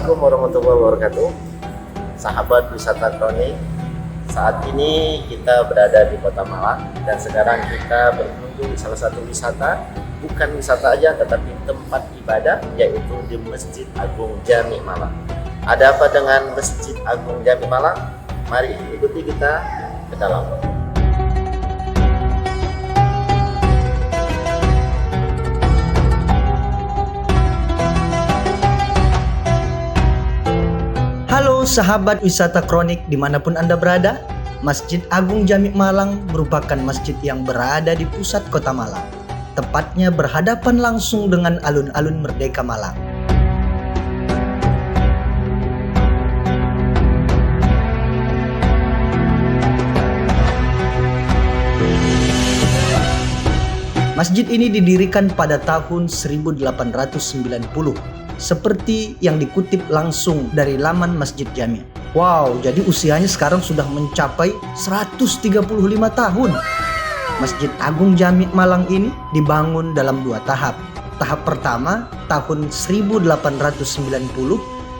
Assalamualaikum warahmatullahi wabarakatuh. Sahabat wisata kronik, saat ini kita berada di Kota Malang dan sekarang kita berkunjung di salah satu wisata, bukan wisata aja tetapi tempat ibadah, yaitu di Masjid Agung Jami Malang. Ada apa dengan Masjid Agung Jami Malang? Mari ikuti kita ke dalam. Halo sahabat wisata kronik dimanapun Anda berada, Masjid Agung Jami Malang merupakan masjid yang berada di pusat kota Malang, tepatnya berhadapan langsung dengan alun-alun Merdeka Malang. Masjid ini didirikan pada tahun 1890. Seperti yang dikutip langsung dari laman Masjid Jami. Wow, jadi usianya sekarang sudah mencapai 135 tahun. Masjid Agung Jami Malang ini dibangun dalam 2 tahap. Tahap pertama tahun 1890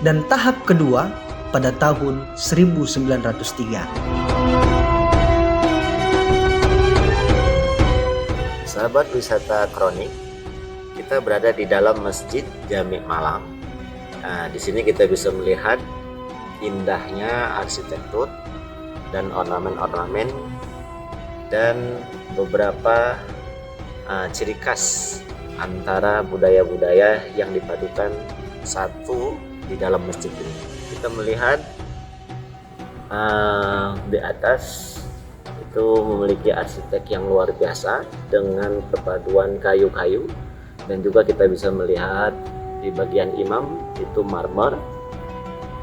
dan tahap kedua pada tahun 1903. Sahabat wisata kronik, kita berada di dalam Masjid Jami Malang. Nah, di sini kita bisa melihat indahnya arsitektur dan ornamen-ornamen dan beberapa ciri khas antara budaya-budaya yang dipadukan satu di dalam masjid ini. Kita melihat di atas itu memiliki arsitek yang luar biasa dengan perpaduan kayu-kayu. Dan juga kita bisa melihat di bagian imam itu marmer,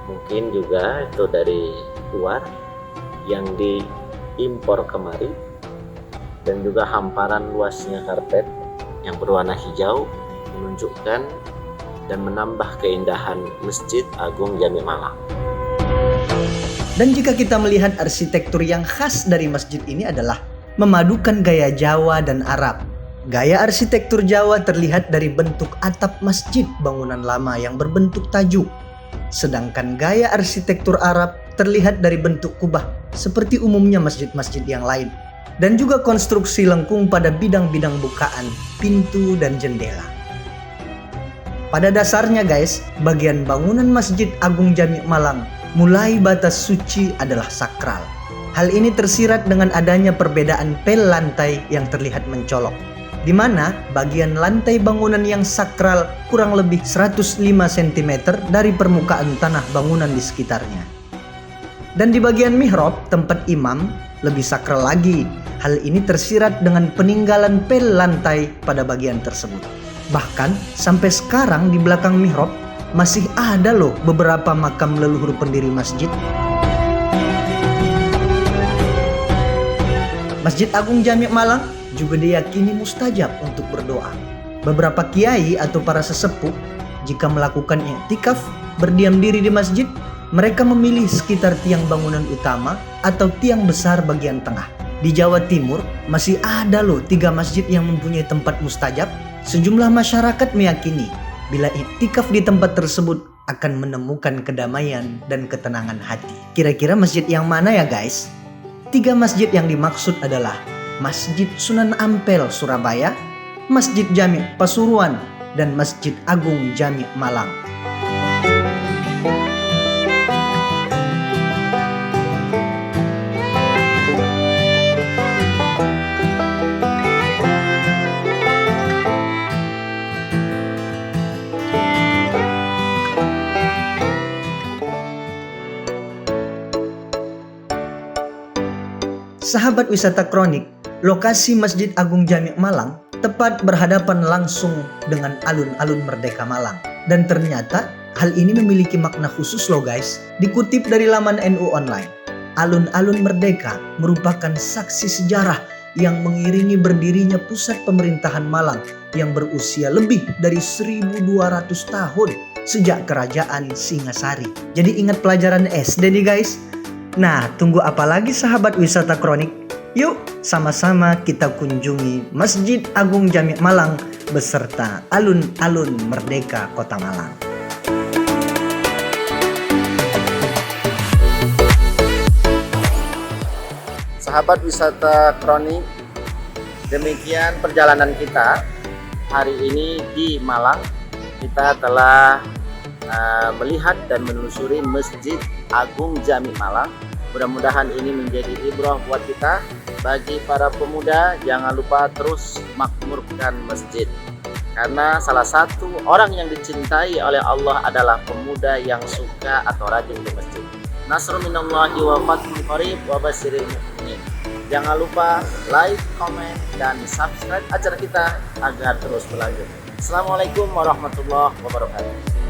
mungkin juga itu dari luar yang diimpor kemari, dan juga hamparan luasnya karpet yang berwarna hijau menunjukkan dan menambah keindahan Masjid Agung Jami Malang. Dan jika kita melihat arsitektur yang khas dari masjid ini adalah memadukan gaya Jawa dan Arab. Gaya arsitektur Jawa terlihat dari bentuk atap masjid bangunan lama yang berbentuk tajuk. Sedangkan gaya arsitektur Arab terlihat dari bentuk kubah seperti umumnya masjid-masjid yang lain. Dan juga konstruksi lengkung pada bidang-bidang bukaan, pintu dan jendela. Pada dasarnya guys, bagian bangunan Masjid Agung Jami Malang mulai batas suci adalah sakral. Hal ini tersirat dengan adanya perbedaan pel lantai yang terlihat mencolok, di mana bagian lantai bangunan yang sakral kurang lebih 105 cm dari permukaan tanah bangunan di sekitarnya. Dan di bagian mihrab, tempat imam, lebih sakral lagi. Hal ini tersirat dengan peninggalan pel lantai pada bagian tersebut. Bahkan sampai sekarang di belakang mihrab masih ada loh beberapa makam leluhur pendiri masjid. Masjid Agung Jami Malang juga diyakini mustajab untuk berdoa. Beberapa kiai atau para sesepuh jika melakukan i'tikaf berdiam diri di masjid, mereka memilih sekitar tiang bangunan utama atau tiang besar bagian tengah. Di Jawa Timur masih ada loh 3 masjid yang mempunyai tempat mustajab. Sejumlah masyarakat meyakini bila i'tikaf di tempat tersebut akan menemukan kedamaian dan ketenangan hati. Kira-kira masjid yang mana ya guys? 3 masjid yang dimaksud adalah Masjid Sunan Ampel Surabaya, Masjid Jami Pasuruan, dan Masjid Agung Jami Malang. Sahabat wisata kronik, lokasi Masjid Agung Jami Malang tepat berhadapan langsung dengan alun-alun Merdeka Malang. Dan ternyata hal ini memiliki makna khusus loh guys. Dikutip dari laman NU Online, alun-alun Merdeka merupakan saksi sejarah yang mengiringi berdirinya pusat pemerintahan Malang yang berusia lebih dari 1200 tahun sejak kerajaan Singasari. Jadi ingat pelajaran SD nih guys. Nah, tunggu apa lagi sahabat wisata kronik? Yuk, sama-sama kita kunjungi Masjid Agung Jami Malang beserta alun-alun Merdeka Kota Malang. sahabat wisata kronik, demikian perjalanan kita hari ini di Malang. Kita telah melihat dan menelusuri Masjid Agung Jami Malang. Mudah-mudahan ini menjadi ibrah buat kita. Bagi para pemuda, jangan lupa terus makmurkan masjid, karena salah satu orang yang dicintai oleh Allah adalah pemuda yang suka atau rajin ke masjid. Nasrun minallahi wa fathun qarib wa basyiril mu'minin. Jangan lupa like, komen, dan subscribe acara kita agar terus berlanjut. Assalamualaikum warahmatullahi wabarakatuh.